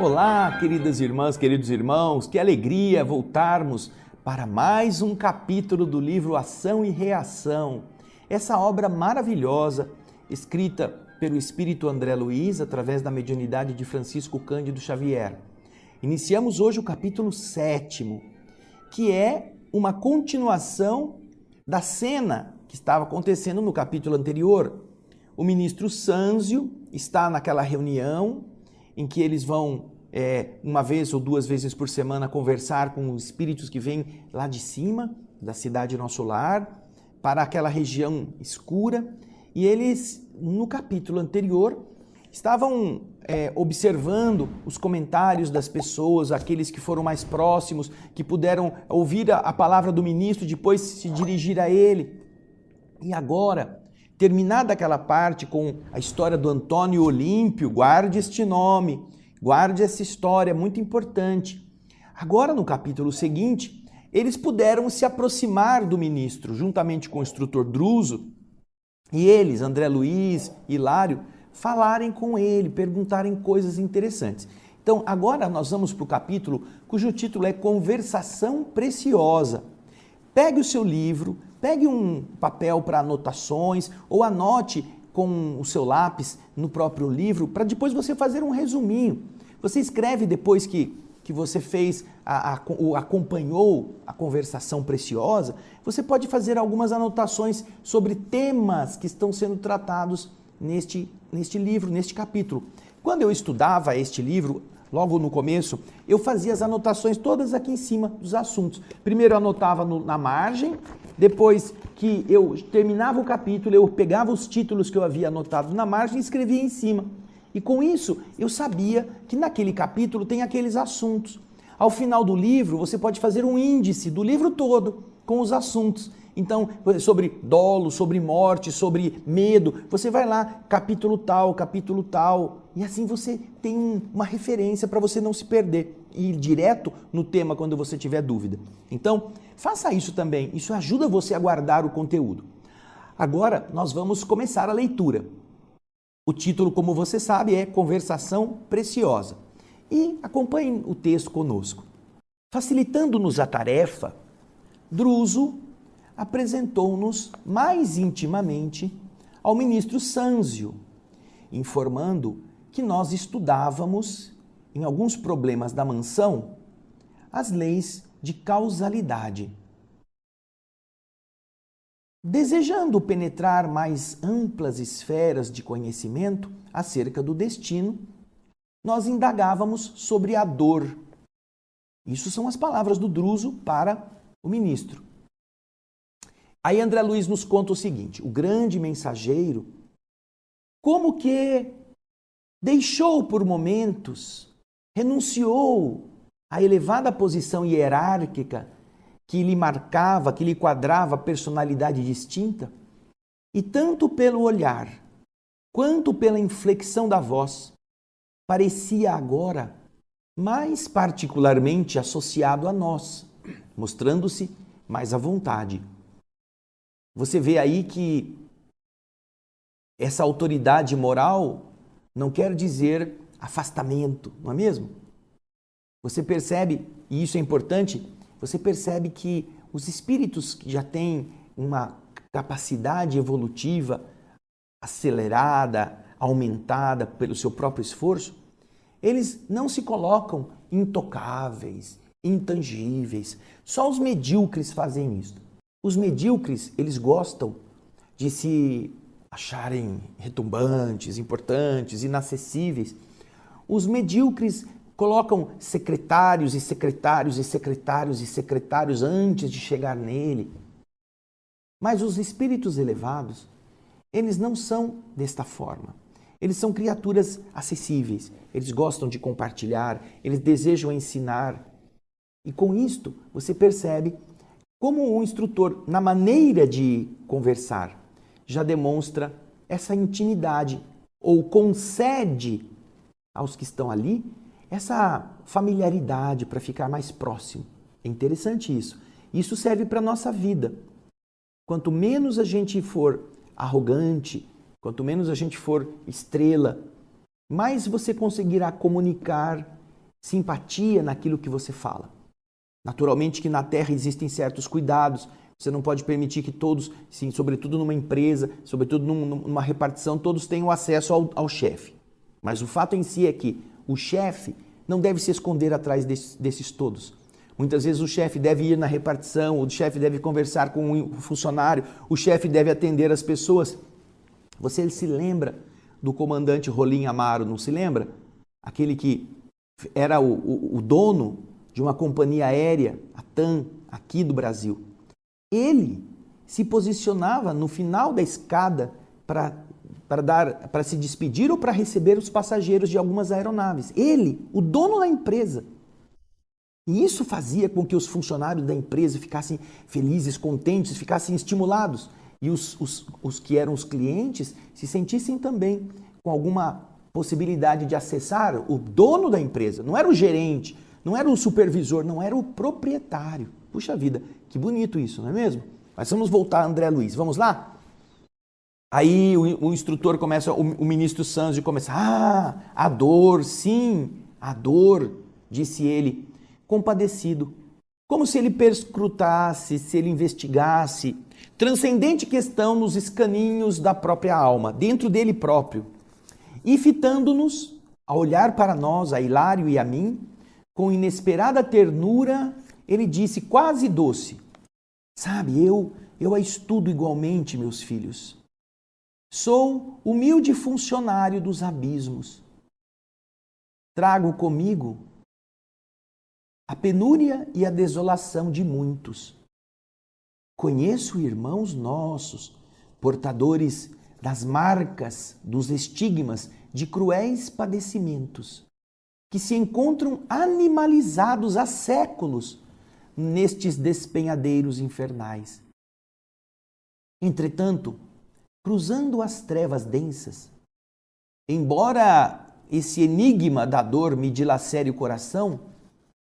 Olá, queridas irmãs, queridos irmãos, que alegria voltarmos para mais um capítulo do livro Ação e Reação. Essa obra maravilhosa, escrita pelo Espírito André Luiz, através da mediunidade de Francisco Cândido Xavier. Iniciamos hoje o capítulo 7º, que é uma continuação da cena que estava acontecendo no capítulo anterior. O ministro Sânzio está naquela reunião em que eles vão uma vez ou duas vezes por semana conversar com os espíritos que vêm lá de cima, da cidade Nosso Lar, para aquela região escura. E eles, no capítulo anterior, estavam observando os comentários das pessoas, aqueles que foram mais próximos, que puderam ouvir a palavra do ministro, depois se dirigir a ele. E agora, terminada aquela parte com a história do Antônio Olímpio, guarde este nome, guarde essa história, muito importante. Agora, no capítulo seguinte, eles puderam se aproximar do ministro, juntamente com o instrutor Druso, e eles, André Luiz, Hilário, falarem com ele, perguntarem coisas interessantes. Então, agora nós vamos para o capítulo cujo título é Conversação Preciosa. Pegue o seu livro, pegue um papel para anotações ou anote com o seu lápis no próprio livro para depois você fazer um resuminho. Você escreve depois que você fez, acompanhou a conversação preciosa, você pode fazer algumas anotações sobre temas que estão sendo tratados neste livro, neste capítulo. Quando eu estudava este livro, logo no começo, eu fazia as anotações todas aqui em cima dos assuntos. Primeiro eu anotava na margem, depois que eu terminava o capítulo, eu pegava os títulos que eu havia anotado na margem e escrevia em cima. E com isso, eu sabia que naquele capítulo tem aqueles assuntos. Ao final do livro, você pode fazer um índice do livro todo com os assuntos. Então, sobre dolo, sobre morte, sobre medo, você vai lá, capítulo tal, e assim você tem uma referência para você não se perder e ir direto no tema quando você tiver dúvida. Então, faça isso também, isso ajuda você a guardar o conteúdo. Agora, nós vamos começar a leitura. O título, como você sabe, é Conversação Preciosa. E acompanhe o texto conosco. Facilitando-nos a tarefa, Druso apresentou-nos mais intimamente ao ministro Sânzio, informando que nós estudávamos, em alguns problemas da mansão, as leis de causalidade. Desejando penetrar mais amplas esferas de conhecimento acerca do destino, nós indagávamos sobre a dor. Isso são as palavras do Druso para o ministro. Aí André Luiz nos conta o seguinte: o grande mensageiro, como que deixou por momentos, renunciou à elevada posição hierárquica que lhe marcava, que lhe quadrava a personalidade distinta, e tanto pelo olhar, quanto pela inflexão da voz, parecia agora mais particularmente associado a nós, mostrando-se mais à vontade. Você vê aí que essa autoridade moral não quer dizer afastamento, não é mesmo? Você percebe, e isso é importante, você percebe que os espíritos que já têm uma capacidade evolutiva acelerada, aumentada pelo seu próprio esforço, eles não se colocam intocáveis, intangíveis. Só os medíocres fazem isso. Os medíocres, eles gostam de se acharem retumbantes, importantes, inacessíveis. Os medíocres colocam secretários e secretários e secretários e secretários antes de chegar nele. Mas os espíritos elevados, eles não são desta forma. Eles são criaturas acessíveis, eles gostam de compartilhar, eles desejam ensinar. E com isto, você percebe como o instrutor, na maneira de conversar, já demonstra essa intimidade ou concede aos que estão ali essa familiaridade para ficar mais próximo. É interessante isso. Isso serve para a nossa vida. Quanto menos a gente for arrogante, quanto menos a gente for estrela, mais você conseguirá comunicar simpatia naquilo que você fala. Naturalmente que na terra existem certos cuidados, você não pode permitir que todos, sim, sobretudo numa empresa, sobretudo numa repartição, todos tenham acesso ao chefe. Mas o fato em si é que o chefe não deve se esconder atrás desses todos. Muitas vezes o chefe deve ir na repartição, o chefe deve conversar com o funcionário, o chefe deve atender as pessoas. Você se lembra do comandante Rolim Amaro, não se lembra? Aquele que era o dono de uma companhia aérea, a TAM, aqui do Brasil. Ele se posicionava no final da escada para se despedir ou para receber os passageiros de algumas aeronaves. Ele, o dono da empresa. E isso fazia com que os funcionários da empresa ficassem felizes, contentes, ficassem estimulados. E os que eram os clientes se sentissem também com alguma possibilidade de acessar o dono da empresa. Não era o gerente, não era o supervisor, não era o proprietário. Puxa vida, que bonito isso, não é mesmo? Mas vamos voltar a André Luiz, vamos lá? Aí o instrutor começa, o ministro Sanzio começa, a dor, sim, a dor, disse ele, compadecido, como se ele perscrutasse, se ele investigasse, transcendente questão nos escaninhos da própria alma, dentro dele próprio, e fitando-nos, a olhar para nós, a Hilário e a mim, com inesperada ternura, ele disse, quase doce, sabe, eu a estudo igualmente, meus filhos. Sou humilde funcionário dos abismos. Trago comigo a penúria e a desolação de muitos. Conheço irmãos nossos, portadores das marcas, dos estigmas de cruéis padecimentos, que se encontram animalizados há séculos nestes despenhadeiros infernais. Entretanto, cruzando as trevas densas, embora esse enigma da dor me dilacere o coração,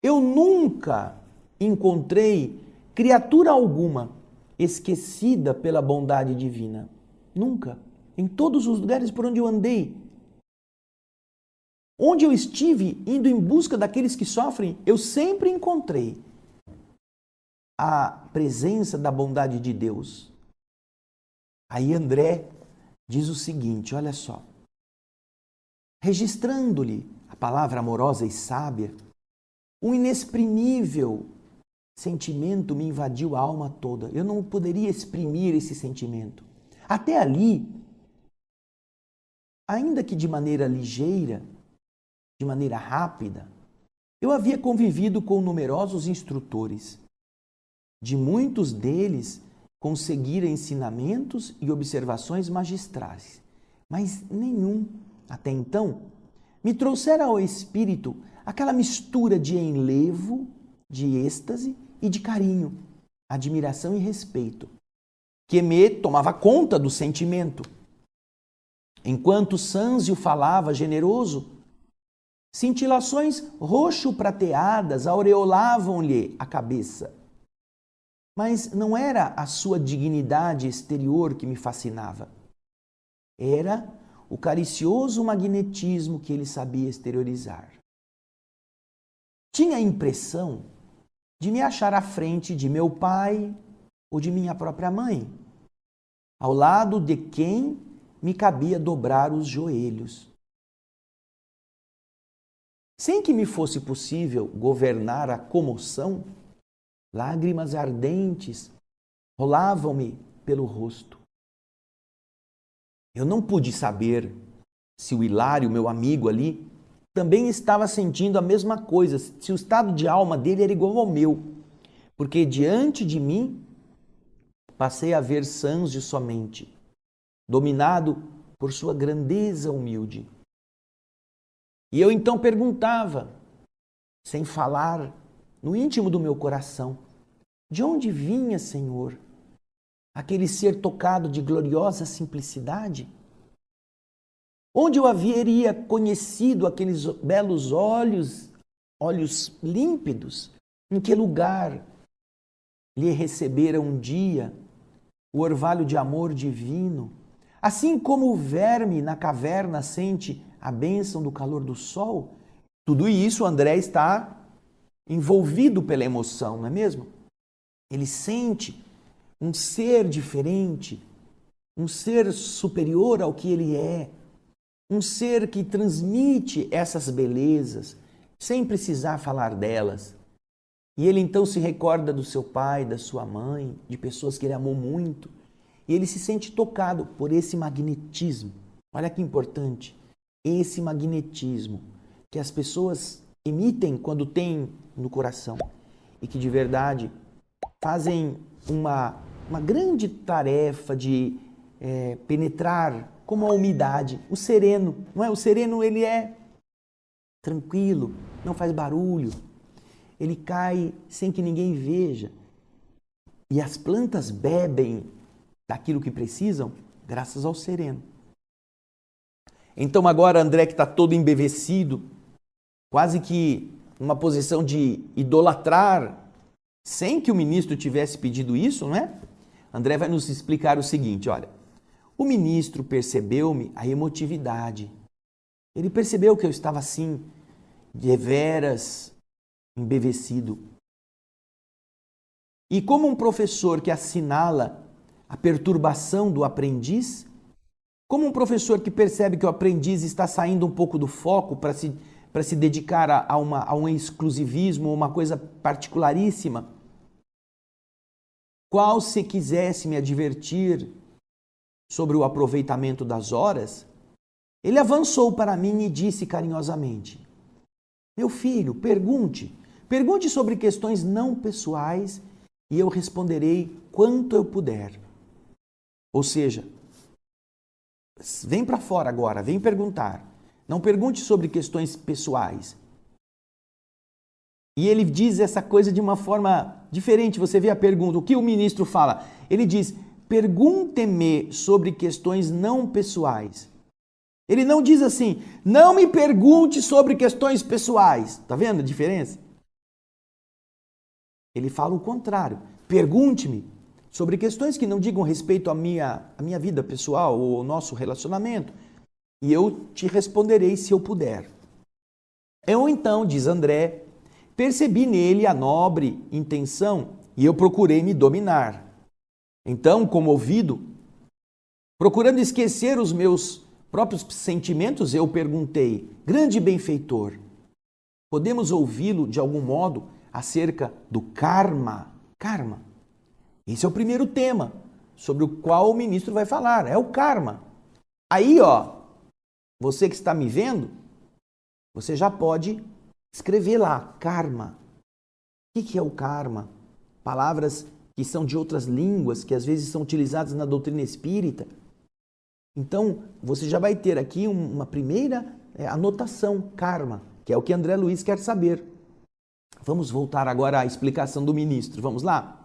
eu nunca encontrei criatura alguma esquecida pela bondade divina. Nunca. Em todos os lugares por onde eu andei, onde eu estive indo em busca daqueles que sofrem, eu sempre encontrei a presença da bondade de Deus. Aí André diz o seguinte, olha só. Registrando-lhe a palavra amorosa e sábia, um inexprimível sentimento me invadiu a alma toda. Eu não poderia exprimir esse sentimento. Até ali, ainda que de maneira ligeira, de maneira rápida, eu havia convivido com numerosos instrutores. De muitos deles, conseguira ensinamentos e observações magistrais, mas nenhum, até então, me trouxera ao espírito aquela mistura de enlevo, de êxtase e de carinho, admiração e respeito, que me tomava conta do sentimento. Enquanto Sanzio falava generoso, cintilações roxo-prateadas aureolavam-lhe a cabeça. Mas não era a sua dignidade exterior que me fascinava. Era o caricioso magnetismo que ele sabia exteriorizar. Tinha a impressão de me achar à frente de meu pai ou de minha própria mãe, ao lado de quem me cabia dobrar os joelhos. Sem que me fosse possível governar a comoção, lágrimas ardentes rolavam-me pelo rosto. Eu não pude saber se o Hilário, meu amigo ali, também estava sentindo a mesma coisa, se o estado de alma dele era igual ao meu, porque diante de mim passei a ver Sanzio somente, dominado por sua grandeza humilde. E eu então perguntava, sem falar, no íntimo do meu coração, de onde vinha, Senhor, aquele ser tocado de gloriosa simplicidade? Onde eu haveria conhecido aqueles belos olhos límpidos? Em que lugar lhe recebera um dia o orvalho de amor divino? Assim como o verme na caverna sente a bênção do calor do sol, Tudo isso André está envolvido pela emoção, não é mesmo? Ele sente um ser diferente, um ser superior ao que ele é, um ser que transmite essas belezas, sem precisar falar delas. E ele então se recorda do seu pai, da sua mãe, de pessoas que ele amou muito, e ele se sente tocado por esse magnetismo. Olha que importante, esse magnetismo que as pessoas emitem quando têm no coração e que de verdade fazem uma grande tarefa de penetrar como a umidade, o sereno, não é? O sereno ele é tranquilo, não faz barulho, ele cai sem que ninguém veja e as plantas bebem daquilo que precisam graças ao sereno. Então agora André, que está todo embevecido, quase que numa posição de idolatrar, sem que o ministro tivesse pedido isso, não é? André vai nos explicar o seguinte, olha, o ministro percebeu-me a emotividade. Ele percebeu que eu estava assim, deveras embevecido. E como um professor que assinala a perturbação do aprendiz, como um professor que percebe que o aprendiz está saindo um pouco do foco para se dedicar a um exclusivismo, uma coisa particularíssima, qual se quisesse me advertir sobre o aproveitamento das horas, ele avançou para mim e disse carinhosamente, meu filho, pergunte sobre questões não pessoais e eu responderei quanto eu puder. Ou seja, vem para fora agora, vem perguntar. Não pergunte sobre questões pessoais. E ele diz essa coisa de uma forma diferente. Você vê a pergunta, o que o ministro fala? Ele diz, pergunte-me sobre questões não pessoais. Ele não diz assim, não me pergunte sobre questões pessoais. Está vendo a diferença? Ele fala o contrário. Pergunte-me sobre questões que não digam respeito à minha vida pessoal ou ao nosso relacionamento. E eu te responderei se eu puder. Eu então, diz André, percebi nele a nobre intenção e eu procurei me dominar. Então, comovido, procurando esquecer os meus próprios sentimentos, eu perguntei, grande benfeitor, podemos ouvi-lo de algum modo acerca do karma? Karma. Esse é o primeiro tema sobre o qual o ministro vai falar, é o karma. Aí, você que está me vendo, você já pode escrever lá, karma. O que é o karma? Palavras que são de outras línguas, que às vezes são utilizadas na doutrina espírita. Então, você já vai ter aqui uma primeira anotação, karma, que é o que André Luiz quer saber. Vamos voltar agora à explicação do ministro. Vamos lá?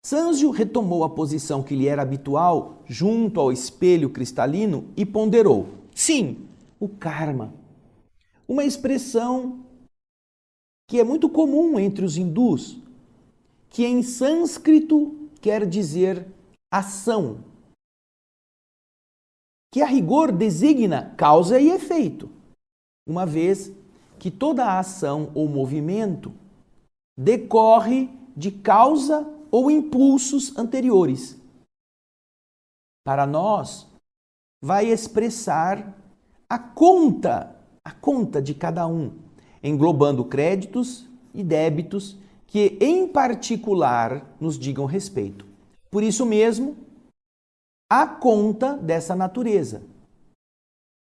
Sanzio retomou a posição que lhe era habitual junto ao espelho cristalino e ponderou. Sim, o karma. Uma expressão que é muito comum entre os hindus, que em sânscrito quer dizer ação, que a rigor designa causa e efeito, uma vez que toda a ação ou movimento decorre de causa ou impulsos anteriores. Para nós, vai expressar a conta de cada um, englobando créditos e débitos que, em particular, nos digam respeito. Por isso mesmo, a conta dessa natureza.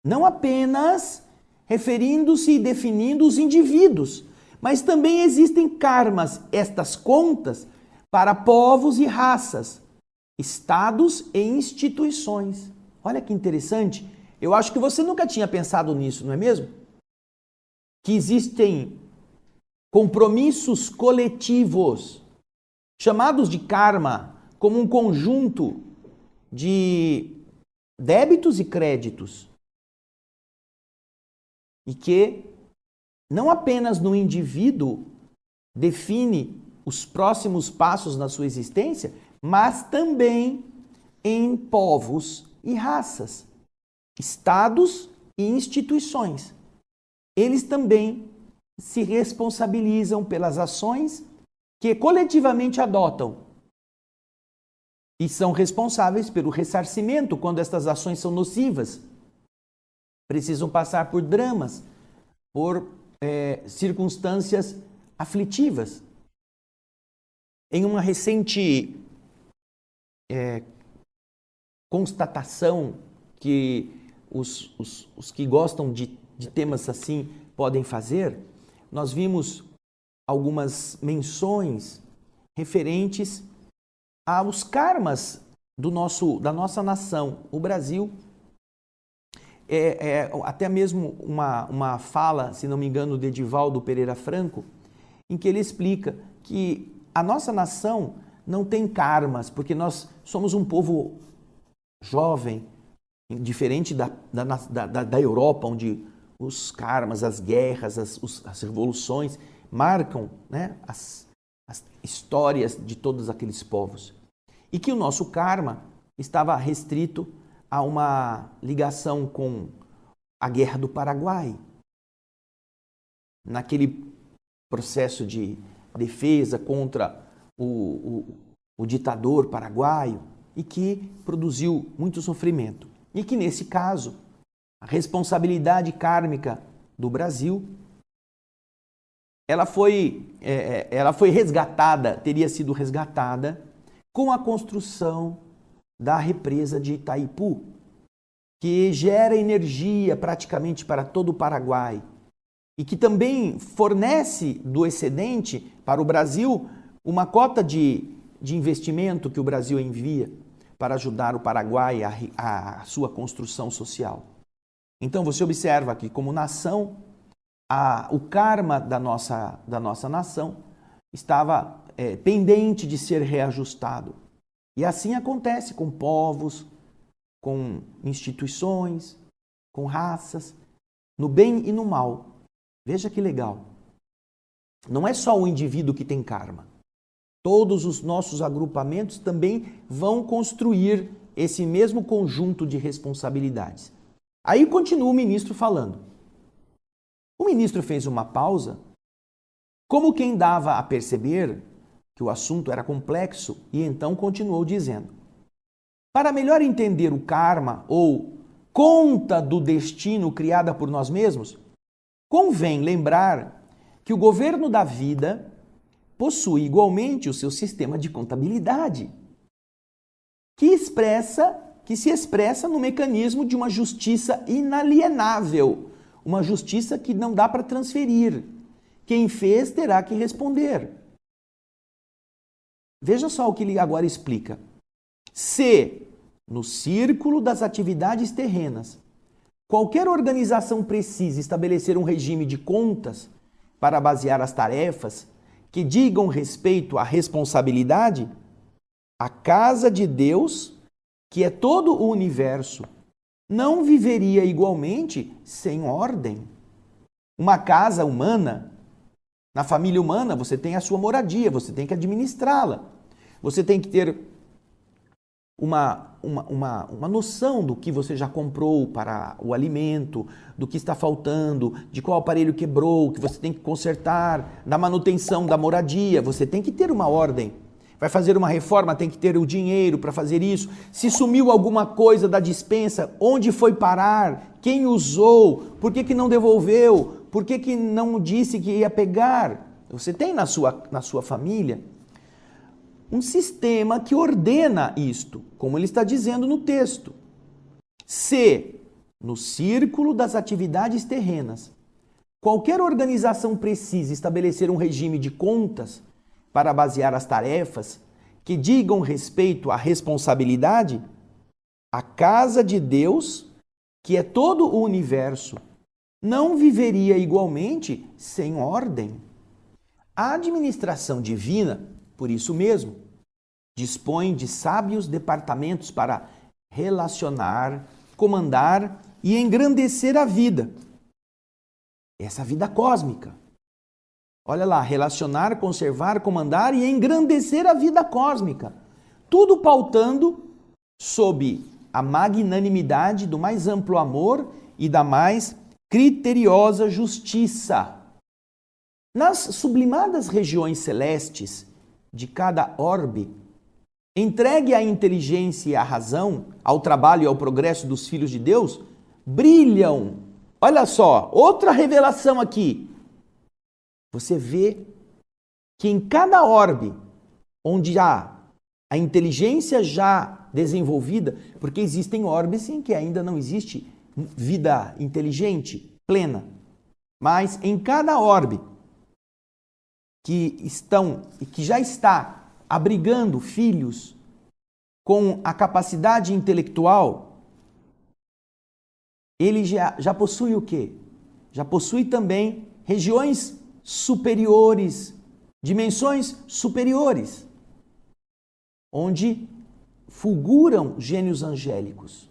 Não apenas referindo-se e definindo os indivíduos, mas também existem karmas, estas contas, para povos e raças, estados e instituições. Olha que interessante. Eu acho que você nunca tinha pensado nisso, não é mesmo? Que existem compromissos coletivos, chamados de karma, como um conjunto de débitos e créditos. E que não apenas no indivíduo define os próximos passos na sua existência, mas também em povos e raças, estados e instituições. eles também se responsabilizam pelas ações que coletivamente adotam e são responsáveis pelo ressarcimento quando estas ações são nocivas. Precisam passar por dramas, por circunstâncias aflitivas. Em uma recente constatação que os que gostam de temas assim podem fazer, nós vimos algumas menções referentes aos karmas da nossa nação, o Brasil. Até mesmo uma fala, se não me engano, de Edivaldo Pereira Franco, em que ele explica que a nossa nação não tem karmas, porque nós somos um povo jovem, diferente da Europa, onde os karmas, as guerras, as revoluções marcam, né, as histórias de todos aqueles povos. E que o nosso karma estava restrito a uma ligação com a Guerra do Paraguai, naquele processo de defesa contra o ditador paraguaio e que produziu muito sofrimento. E que, nesse caso, a responsabilidade kármica do Brasil, ela foi resgatada, teria sido resgatada com a construção da represa de Itaipu, que gera energia praticamente para todo o Paraguai e que também fornece do excedente para o Brasil uma cota de investimento que o Brasil envia para ajudar o Paraguai a sua construção social. Então você observa que, como nação, o karma da nossa nação estava pendente de ser reajustado. E assim acontece com povos, com instituições, com raças, no bem e no mal. Veja que legal. Não é só o indivíduo que tem karma. Todos os nossos agrupamentos também vão construir esse mesmo conjunto de responsabilidades. Aí continua o ministro falando. O ministro fez uma pausa, como quem dava a perceber que o assunto era complexo, e então continuou dizendo: para melhor entender o karma ou conta do destino criada por nós mesmos, convém lembrar que o governo da vida possui igualmente o seu sistema de contabilidade, que se expressa no mecanismo de uma justiça inalienável, uma justiça que não dá para transferir. Quem fez terá que responder. Veja só o que ele agora explica. Se, no círculo das atividades terrenas, qualquer organização precisa estabelecer um regime de contas para basear as tarefas que digam respeito à responsabilidade, a casa de Deus, que é todo o universo, não viveria igualmente sem ordem. Uma casa humana, na família humana, você tem a sua moradia, você tem que administrá-la. Você tem que ter uma noção do que você já comprou para o alimento, do que está faltando, de qual aparelho quebrou, que você tem que consertar, da manutenção da moradia. Você tem que ter uma ordem. Vai fazer uma reforma, tem que ter o dinheiro para fazer isso. Se sumiu alguma coisa da despensa, onde foi parar? Quem usou? Por que não devolveu? Por que não disse que ia pegar? Você tem na sua família um sistema que ordena isto, como ele está dizendo no texto. Se, no círculo das atividades terrenas, qualquer organização precisa estabelecer um regime de contas para basear as tarefas que digam respeito à responsabilidade, a casa de Deus, que é todo o universo, não viveria igualmente sem ordem. A administração divina, por isso mesmo, dispõe de sábios departamentos para relacionar, comandar e engrandecer a vida. Essa vida cósmica. Olha lá, relacionar, conservar, comandar e engrandecer a vida cósmica. Tudo pautando sob a magnanimidade do mais amplo amor e da mais criteriosa justiça. Nas sublimadas regiões celestes de cada orbe, entregue à inteligência e à razão, ao trabalho e ao progresso dos filhos de Deus, brilham. Olha só, outra revelação aqui. Você vê que em cada orbe, onde há a inteligência já desenvolvida, porque existem orbes em que ainda não existe vida inteligente plena, mas em cada orbe que já está abrigando filhos com a capacidade intelectual, ele já possui o quê? Já possui também regiões superiores, dimensões superiores, onde fulguram gênios angélicos.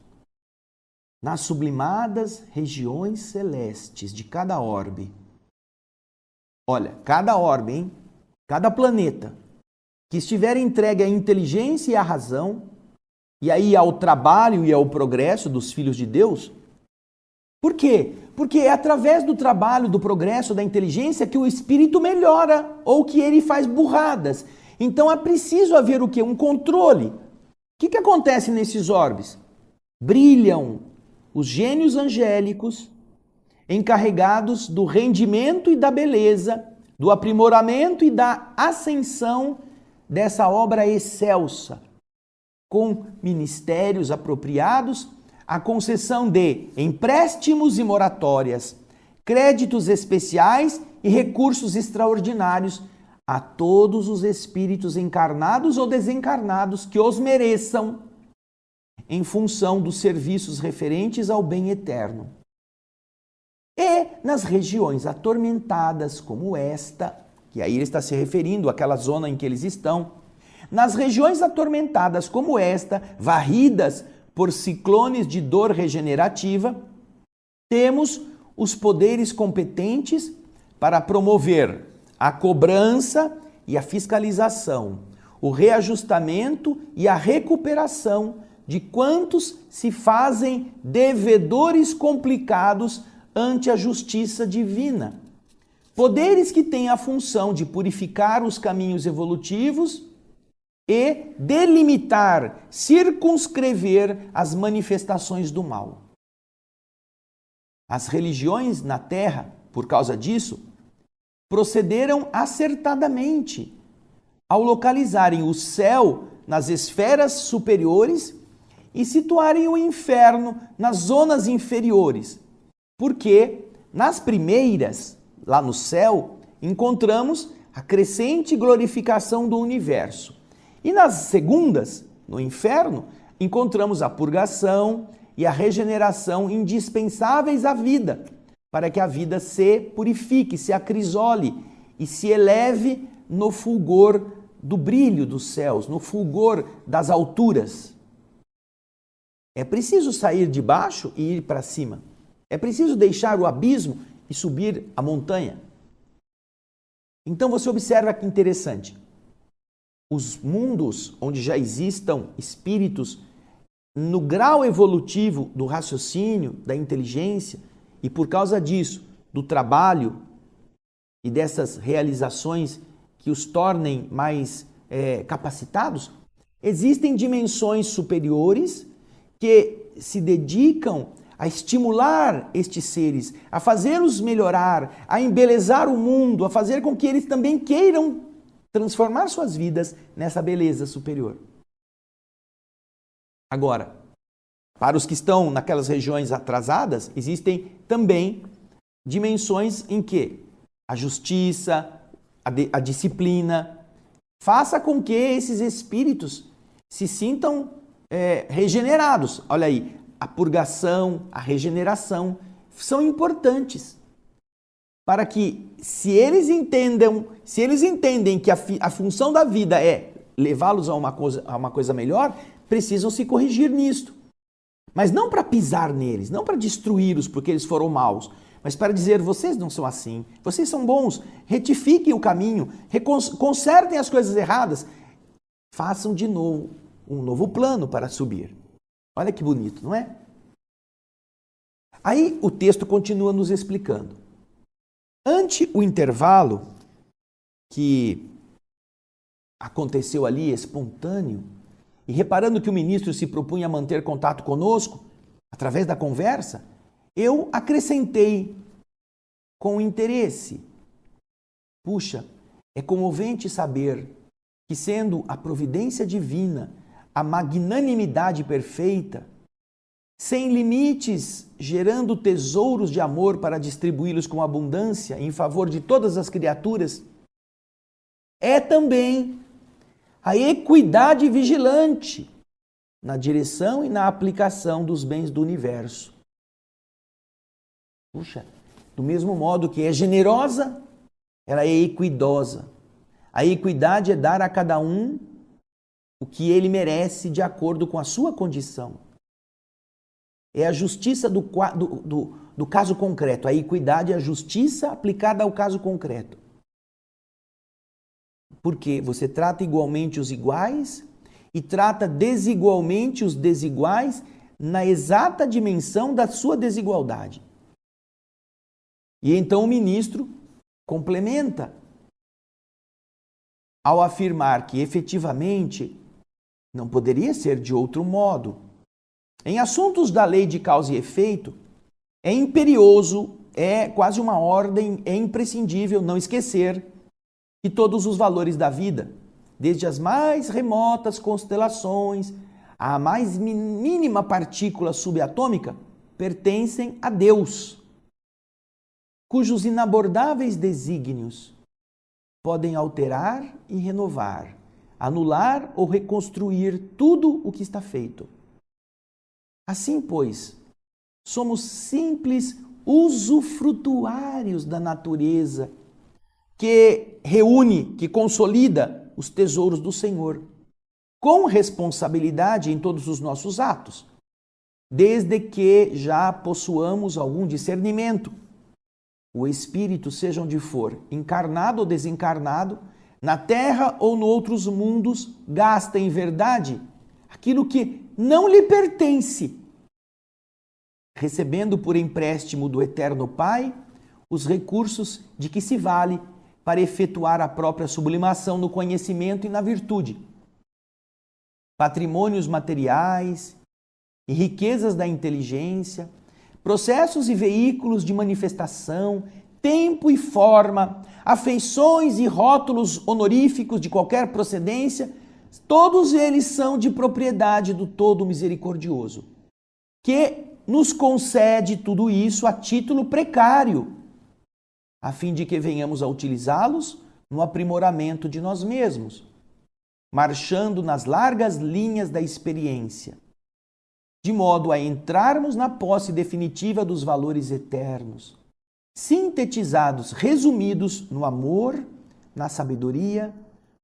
Nas sublimadas regiões celestes de cada orbe. Olha, cada orbe, hein? Cada planeta que estiver entregue à inteligência e à razão, e aí ao trabalho e ao progresso dos filhos de Deus. Por quê? Porque é através do trabalho, do progresso, da inteligência que o espírito melhora ou que ele faz burradas. Então é preciso haver o quê? Um controle. O que acontece nesses orbes? Brilham os gênios angélicos encarregados do rendimento e da beleza, do aprimoramento e da ascensão dessa obra excelsa, com ministérios apropriados, a concessão de empréstimos e moratórias, créditos especiais e recursos extraordinários a todos os espíritos encarnados ou desencarnados que os mereçam, em função dos serviços referentes ao bem eterno. E nas regiões atormentadas como esta, que aí ele está se referindo àquela zona em que eles estão, nas regiões atormentadas como esta, varridas por ciclones de dor regenerativa, temos os poderes competentes para promover a cobrança e a fiscalização, o reajustamento e a recuperação de quantos se fazem devedores complicados ante a justiça divina. Poderes que têm a função de purificar os caminhos evolutivos e delimitar, circunscrever as manifestações do mal. As religiões na Terra, por causa disso, procederam acertadamente ao localizarem o céu nas esferas superiores e situarem o inferno nas zonas inferiores. Porque nas primeiras, lá no céu, encontramos a crescente glorificação do universo. E nas segundas, no inferno, encontramos a purgação e a regeneração indispensáveis à vida, para que a vida se purifique, se acrisole e se eleve no fulgor do brilho dos céus, no fulgor das alturas. É preciso sair de baixo e ir para cima. É preciso deixar o abismo e subir a montanha. Então você observa que interessante. Os mundos onde já existam espíritos no grau evolutivo do raciocínio, da inteligência, e por causa disso, do trabalho e dessas realizações que os tornem mais capacitados, existem dimensões superiores que se dedicam a estimular estes seres, a fazê-los melhorar, a embelezar o mundo, a fazer com que eles também queiram transformar suas vidas nessa beleza superior. Agora, para os que estão naquelas regiões atrasadas, existem também dimensões em que a justiça, a disciplina, faça com que esses espíritos se sintam regenerados. Olha aí, a purgação, a regeneração são importantes para que, se eles entendem que a função da vida é levá-los a uma coisa melhor, precisam se corrigir nisto. Mas não para pisar neles, não para destruí-los porque eles foram maus, mas para dizer, vocês não são assim, vocês são bons, retifiquem o caminho, consertem as coisas erradas, façam de novo um novo plano para subir. Olha que bonito, não é? Aí o texto continua nos explicando. Ante o intervalo que aconteceu ali espontâneo, e reparando que o ministro se propunha a manter contato conosco, através da conversa, eu acrescentei com interesse. Puxa, é comovente saber que, sendo a providência divina, a magnanimidade perfeita, sem limites, gerando tesouros de amor para distribuí-los com abundância em favor de todas as criaturas, é também a equidade vigilante na direção e na aplicação dos bens do universo. Puxa, do mesmo modo que é generosa, ela é equidosa. A equidade é dar a cada um o que ele merece de acordo com a sua condição. É a justiça do caso concreto. A equidade é a justiça aplicada ao caso concreto. Porque você trata igualmente os iguais e trata desigualmente os desiguais na exata dimensão da sua desigualdade. E então o ministro complementa ao afirmar que efetivamente não poderia ser de outro modo. Em assuntos da lei de causa e efeito, é imperioso, é quase uma ordem, é imprescindível não esquecer que todos os valores da vida, desde as mais remotas constelações à mais mínima partícula subatômica, pertencem a Deus, cujos inabordáveis desígnios podem alterar e renovar, anular ou reconstruir tudo o que está feito. Assim, pois, somos simples usufrutuários da natureza que reúne, que consolida os tesouros do Senhor, com responsabilidade em todos os nossos atos, desde que já possuamos algum discernimento. O espírito, seja onde for, encarnado ou desencarnado, na terra ou nos outros mundos, gasta em verdade aquilo que não lhe pertence, recebendo por empréstimo do Eterno Pai os recursos de que se vale para efetuar a própria sublimação no conhecimento e na virtude. Patrimônios materiais e riquezas da inteligência, processos e veículos de manifestação, tempo e forma, afeições e rótulos honoríficos de qualquer procedência, todos eles são de propriedade do Todo Misericordioso, que nos concede tudo isso a título precário, a fim de que venhamos a utilizá-los no aprimoramento de nós mesmos, marchando nas largas linhas da experiência, de modo a entrarmos na posse definitiva dos valores eternos, sintetizados, resumidos no amor, na sabedoria,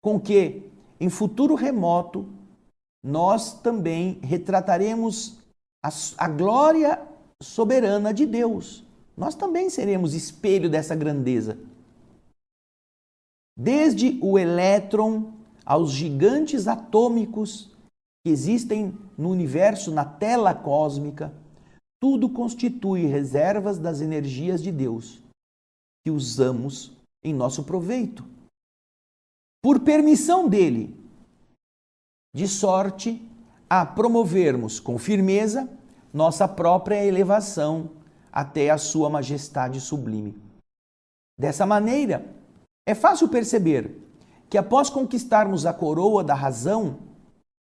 com que, em futuro remoto, nós também retrataremos a glória soberana de Deus. Nós também seremos espelho dessa grandeza. Desde o elétron aos gigantes atômicos que existem no universo, na tela cósmica, tudo constitui reservas das energias de Deus, que usamos em nosso proveito, por permissão dele, de sorte a promovermos com firmeza nossa própria elevação até a sua majestade sublime. Dessa maneira, é fácil perceber que após conquistarmos a coroa da razão,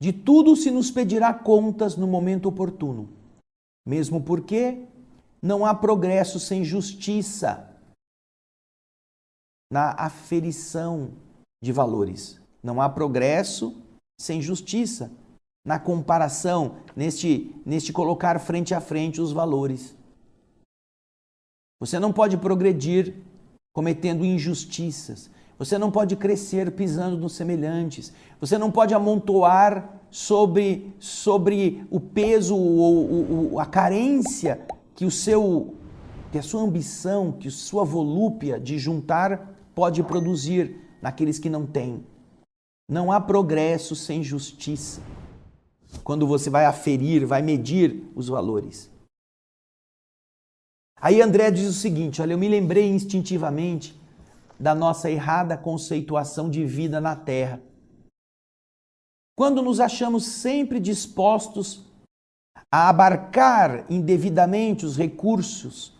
de tudo se nos pedirá contas no momento oportuno, mesmo porque não há progresso sem justiça na aferição de valores. Não há progresso sem justiça na comparação, neste colocar frente a frente os valores. Você não pode progredir cometendo injustiças. Você não pode crescer pisando nos semelhantes. Você não pode amontoar sobre o peso ou a carência que a sua ambição, que a sua volúpia de juntar pode produzir naqueles que não têm. Não há progresso sem justiça. Quando você vai aferir, vai medir os valores. Aí André diz o seguinte, olha, eu me lembrei instintivamente da nossa errada conceituação de vida na Terra. Quando nos achamos sempre dispostos a abarcar indevidamente os recursos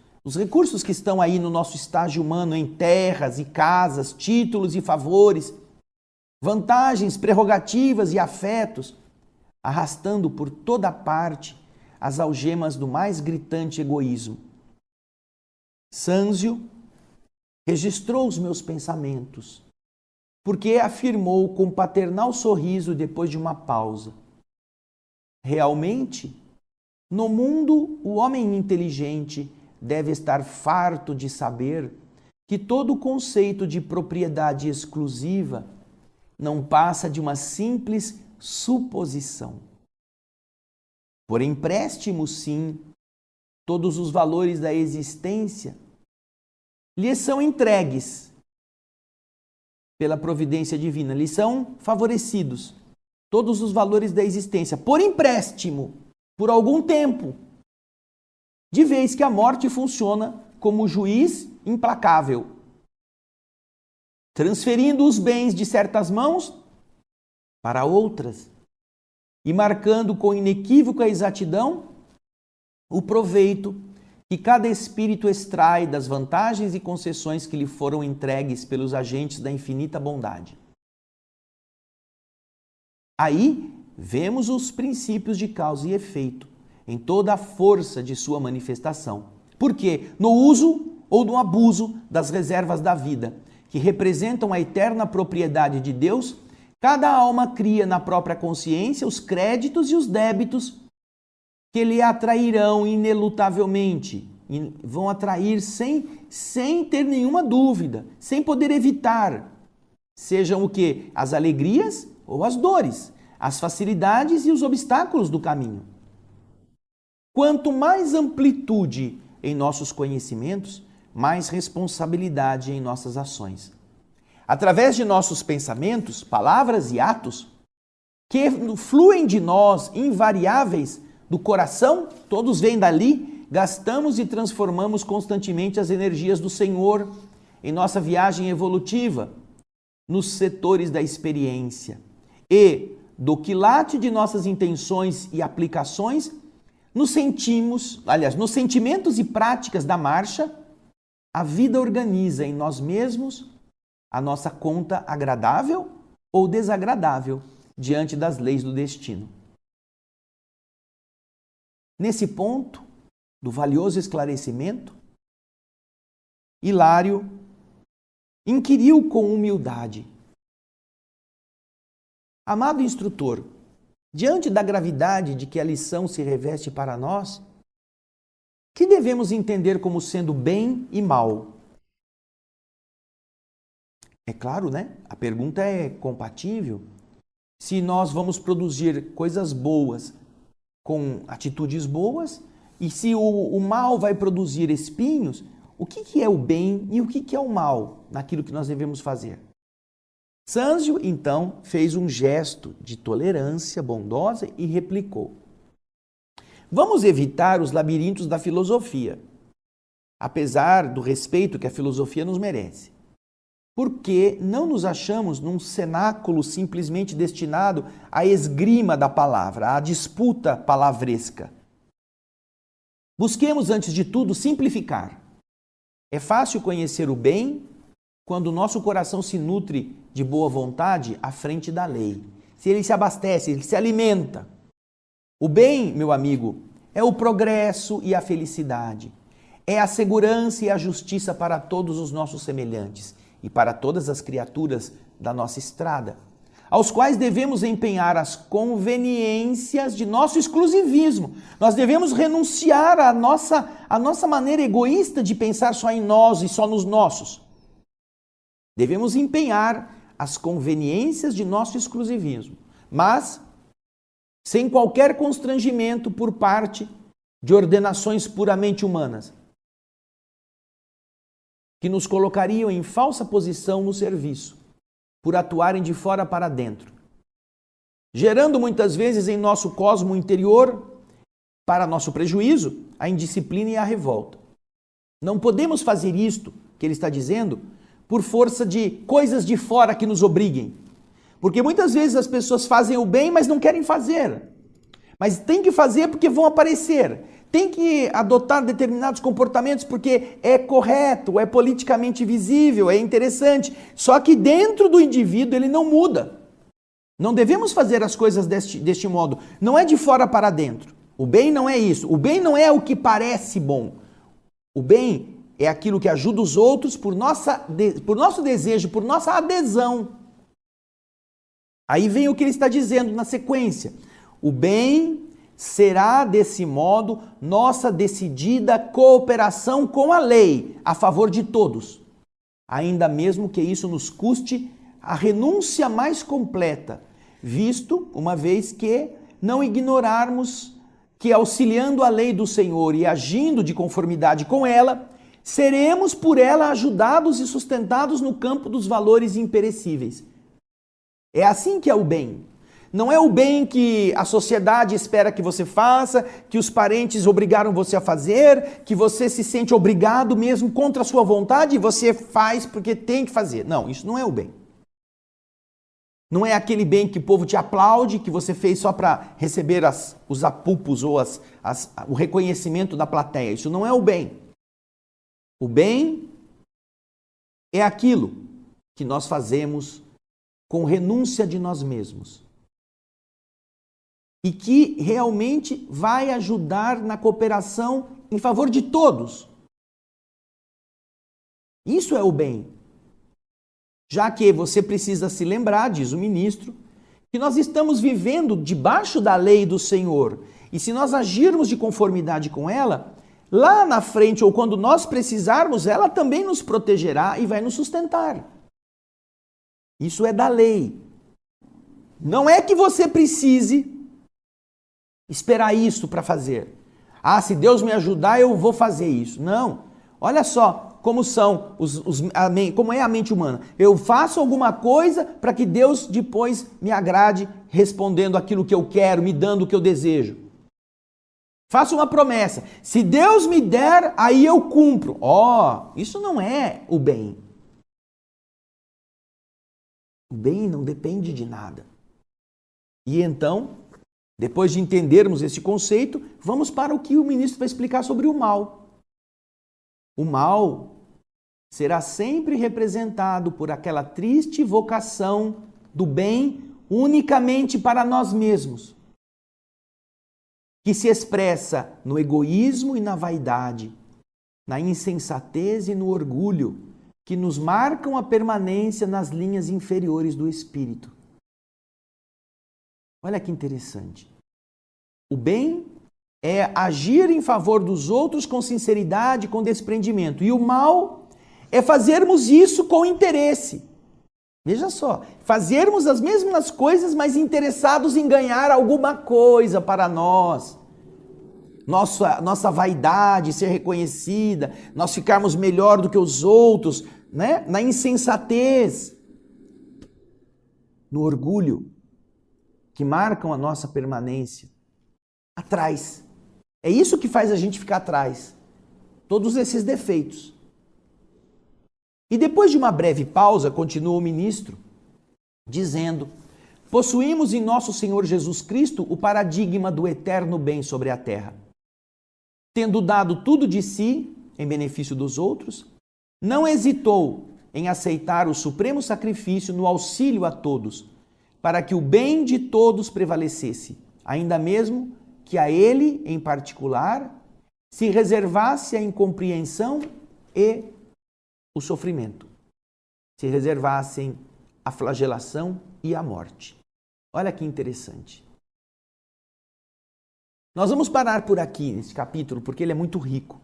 que estão aí no nosso estágio humano em terras e casas, títulos e favores, vantagens, prerrogativas e afetos, arrastando por toda parte as algemas do mais gritante egoísmo. Sâncio registrou os meus pensamentos, porque afirmou com paternal sorriso depois de uma pausa: realmente, no mundo, o homem inteligente deve estar farto de saber que todo o conceito de propriedade exclusiva não passa de uma simples suposição. Por empréstimo, sim, todos os valores da existência lhes são entregues pela providência divina, lhes são favorecidos todos os valores da existência, por empréstimo, por algum tempo, de vez que a morte funciona como juiz implacável, transferindo os bens de certas mãos para outras e marcando com inequívoca exatidão o proveito que cada espírito extrai das vantagens e concessões que lhe foram entregues pelos agentes da infinita bondade. Aí vemos os princípios de causa e efeito em toda a força de sua manifestação. Porque no uso ou no abuso das reservas da vida, que representam a eterna propriedade de Deus, cada alma cria na própria consciência os créditos e os débitos que lhe atrairão inelutavelmente, vão atrair sem ter nenhuma dúvida, sem poder evitar, sejam o quê? As alegrias ou as dores, as facilidades e os obstáculos do caminho. Quanto mais amplitude em nossos conhecimentos, mais responsabilidade em nossas ações. Através de nossos pensamentos, palavras e atos, que fluem de nós, invariáveis, do coração, todos vêm dali, gastamos e transformamos constantemente as energias do Senhor em nossa viagem evolutiva, nos setores da experiência. E, do quilate de nossas intenções e aplicações, nos sentimentos e práticas da marcha, a vida organiza em nós mesmos a nossa conta agradável ou desagradável diante das leis do destino. Nesse ponto do valioso esclarecimento, Hilário inquiriu com humildade: amado instrutor, diante da gravidade de que a lição se reveste para nós, que devemos entender como sendo bem e mal? É claro, né? A pergunta é compatível. Se nós vamos produzir coisas boas com atitudes boas, e se o mal vai produzir espinhos, o que é o bem e o que é o mal naquilo que nós devemos fazer? Sâncio, então, fez um gesto de tolerância bondosa e replicou: vamos evitar os labirintos da filosofia, apesar do respeito que a filosofia nos merece. Porque não nos achamos num cenáculo simplesmente destinado à esgrima da palavra, à disputa palavresca. Busquemos, antes de tudo, simplificar. É fácil conhecer o bem quando o nosso coração se nutre de boa vontade à frente da lei. Se ele se abastece, ele se alimenta. O bem, meu amigo, é o progresso e a felicidade. É a segurança e a justiça para todos os nossos semelhantes e para todas as criaturas da nossa estrada, aos quais devemos empenhar as conveniências de nosso exclusivismo. Nós devemos renunciar à nossa maneira egoísta de pensar só em nós e só nos nossos. Devemos empenhar as conveniências de nosso exclusivismo, mas sem qualquer constrangimento por parte de ordenações puramente humanas, que nos colocariam em falsa posição no serviço, por atuarem de fora para dentro, gerando muitas vezes em nosso cosmo interior, para nosso prejuízo, a indisciplina e a revolta. Não podemos fazer isto, que ele está dizendo, por força de coisas de fora que nos obriguem. Porque muitas vezes as pessoas fazem o bem, mas não querem fazer. Mas tem que fazer porque vão aparecer. Tem que adotar determinados comportamentos porque é correto, é politicamente visível, é interessante. Só que dentro do indivíduo ele não muda. Não devemos fazer as coisas deste modo. Não é de fora para dentro. O bem não é isso. O bem não é o que parece bom. O bem é aquilo que ajuda os outros por nosso desejo, por nossa adesão. Aí vem o que ele está dizendo na sequência. O bem será, desse modo, nossa decidida cooperação com a lei, a favor de todos. Ainda mesmo que isso nos custe a renúncia mais completa, visto, uma vez que não ignorarmos que, auxiliando a lei do Senhor e agindo de conformidade com ela, seremos por ela ajudados e sustentados no campo dos valores imperecíveis. É assim que é o bem. Não é o bem que a sociedade espera que você faça, que os parentes obrigaram você a fazer, que você se sente obrigado mesmo contra a sua vontade e você faz porque tem que fazer. Não, isso não é o bem. Não é aquele bem que o povo te aplaude, que você fez só para receber os apupos ou o reconhecimento da plateia. Isso não é o bem. O bem é aquilo que nós fazemos com renúncia de nós mesmos. E que realmente vai ajudar na cooperação em favor de todos. Isso é o bem. Já que você precisa se lembrar, diz o ministro, que nós estamos vivendo debaixo da lei do Senhor. E se nós agirmos de conformidade com ela, lá na frente ou quando nós precisarmos, ela também nos protegerá e vai nos sustentar. Isso é da lei. Não é que você precise esperar isso para fazer. Ah, se Deus me ajudar, eu vou fazer isso. Não. Olha só como como é a mente humana. Eu faço alguma coisa para que Deus depois me agrade, respondendo aquilo que eu quero, me dando o que eu desejo. Faço uma promessa. Se Deus me der, aí eu cumpro. Isso não é o bem. O bem não depende de nada. E então, depois de entendermos esse conceito, vamos para o que o ministro vai explicar sobre o mal. O mal será sempre representado por aquela triste vocação do bem unicamente para nós mesmos, que se expressa no egoísmo e na vaidade, na insensatez e no orgulho, que nos marcam a permanência nas linhas inferiores do espírito. Olha que interessante. O bem é agir em favor dos outros com sinceridade, com desprendimento. E o mal é fazermos isso com interesse. Veja só, fazermos as mesmas coisas, mas interessados em ganhar alguma coisa para nós. Nossa vaidade ser reconhecida, nós ficarmos melhor do que os outros, né? Na insensatez, no orgulho, que marcam a nossa permanência atrás. É isso que faz a gente ficar atrás. Todos esses defeitos. E depois de uma breve pausa, continua o ministro, dizendo: possuímos em nosso Senhor Jesus Cristo o paradigma do eterno bem sobre a terra. Tendo dado tudo de si em benefício dos outros, não hesitou em aceitar o supremo sacrifício no auxílio a todos, para que o bem de todos prevalecesse, ainda mesmo que a ele, em particular, se reservasse a incompreensão e o sofrimento, se reservassem a flagelação e a morte. Olha que interessante. Nós vamos parar por aqui nesse capítulo, porque ele é muito rico,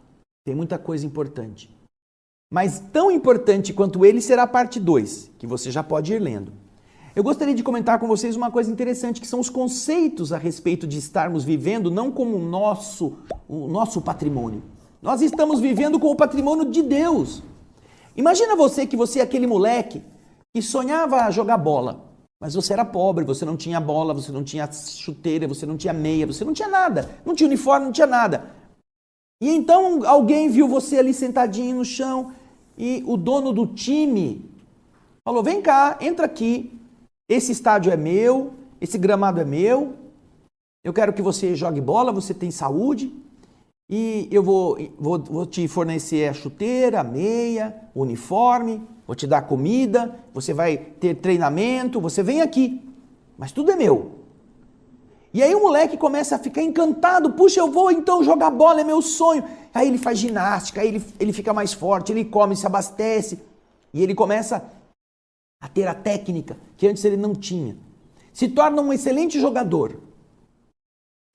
tem muita coisa importante. Mas tão importante quanto ele será a parte 2, que você já pode ir lendo. Eu gostaria de comentar com vocês uma coisa interessante, que são os conceitos a respeito de estarmos vivendo não como o nosso patrimônio. Nós estamos vivendo com o patrimônio de Deus. Imagina que você é aquele moleque que sonhava jogar bola, mas você era pobre, você não tinha bola, você não tinha chuteira, você não tinha meia, você não tinha nada, não tinha uniforme, não tinha nada. E então alguém viu você ali sentadinho no chão e o dono do time falou, vem cá, entra aqui, esse estádio é meu, esse gramado é meu, eu quero que você jogue bola, você tem saúde e eu vou te fornecer a chuteira, a meia, o uniforme, vou te dar comida, você vai ter treinamento, você vem aqui, mas tudo é meu. E aí o moleque começa a ficar encantado, puxa, eu vou então jogar bola, é meu sonho. Aí ele faz ginástica, aí ele fica mais forte, ele come, se abastece e ele começa a ter a técnica que antes ele não tinha. Se torna um excelente jogador.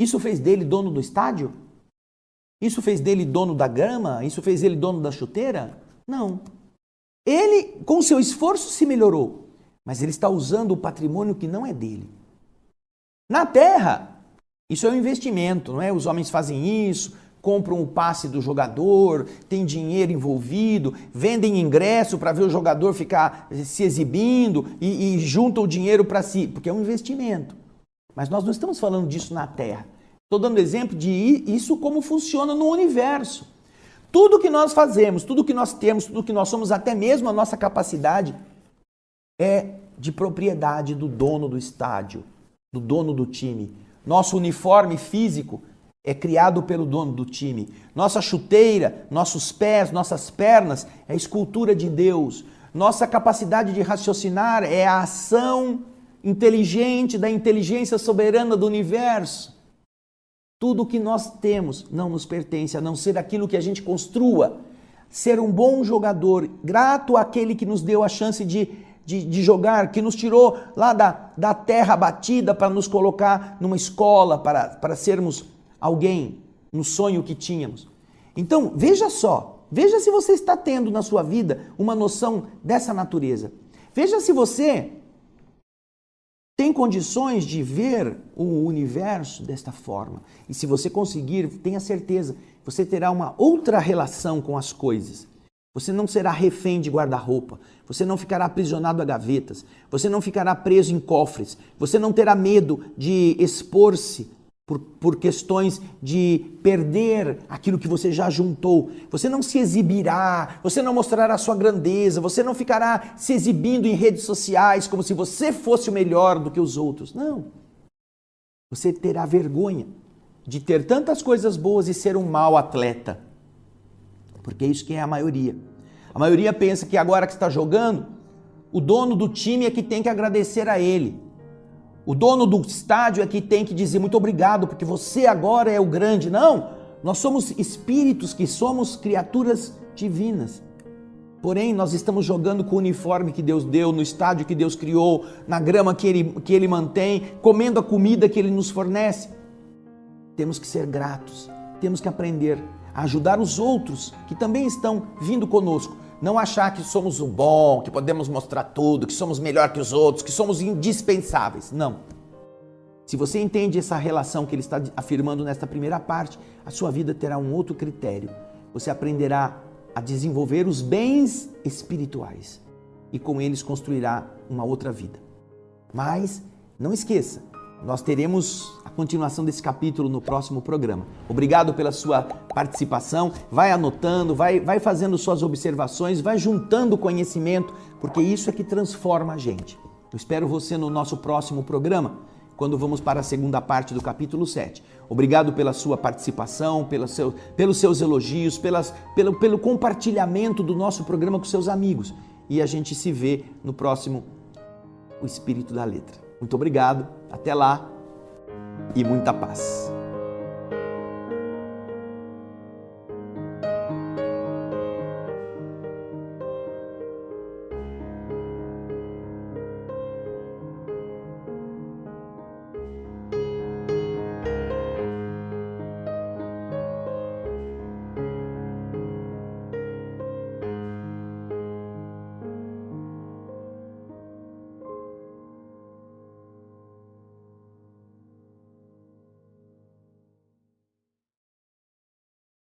Isso fez dele dono do estádio? Isso fez dele dono da grama? Isso fez ele dono da chuteira? Não. Ele, com seu esforço, se melhorou, mas ele está usando o patrimônio que não é dele. Na terra, isso é um investimento, não é? Os homens fazem isso, compram o passe do jogador, tem dinheiro envolvido, vendem ingresso para ver o jogador ficar se exibindo e juntam o dinheiro para si, porque é um investimento. Mas nós não estamos falando disso na terra. Estou dando exemplo de isso como funciona no universo. Tudo que nós fazemos, tudo que nós temos, tudo que nós somos, até mesmo a nossa capacidade, é de propriedade do dono do estádio, do dono do time. Nosso uniforme físico é criado pelo dono do time. Nossa chuteira, nossos pés, nossas pernas é escultura de Deus. Nossa capacidade de raciocinar é a ação inteligente da inteligência soberana do universo. Tudo o que nós temos não nos pertence, a não ser aquilo que a gente construa. Ser um bom jogador, grato àquele que nos deu a chance de jogar, que nos tirou lá da terra batida para nos colocar numa escola, para sermos alguém, no sonho que tínhamos. Então, veja só, veja se você está tendo na sua vida uma noção dessa natureza. Veja se você tem condições de ver o universo desta forma. E se você conseguir, tenha certeza, você terá uma outra relação com as coisas. Você não será refém de guarda-roupa, você não ficará aprisionado a gavetas, você não ficará preso em cofres, você não terá medo de expor-se por questões de perder aquilo que você já juntou. Você não se exibirá, você não mostrará a sua grandeza, você não ficará se exibindo em redes sociais como se você fosse o melhor do que os outros. Não. Você terá vergonha de ter tantas coisas boas e ser um mau atleta. Porque é isso que é a maioria. A maioria pensa que agora que está jogando, o dono do time é que tem que agradecer a ele. O dono do estádio é que tem que dizer muito obrigado, porque você agora é o grande. Não, nós somos espíritos que somos criaturas divinas. Porém, nós estamos jogando com o uniforme que Deus deu, no estádio que Deus criou, na grama que Ele mantém, comendo a comida que Ele nos fornece. Temos que ser gratos, temos que aprender a ajudar os outros que também estão vindo conosco. Não achar que somos o bom, que podemos mostrar tudo, que somos melhor que os outros, que somos indispensáveis. Não. Se você entende essa relação que ele está afirmando nesta primeira parte, a sua vida terá um outro critério. Você aprenderá a desenvolver os bens espirituais e com eles construirá uma outra vida. Mas não esqueça, nós teremos a continuação desse capítulo no próximo programa. Obrigado pela sua participação. Vai anotando, vai fazendo suas observações, vai juntando conhecimento, porque isso é que transforma a gente. Eu espero você no nosso próximo programa, quando vamos para a segunda parte do capítulo 7. Obrigado pela sua participação, pelos seus elogios, pelo compartilhamento do nosso programa com seus amigos. E a gente se vê no próximo O Espírito da Letra. Muito obrigado, até lá e muita paz.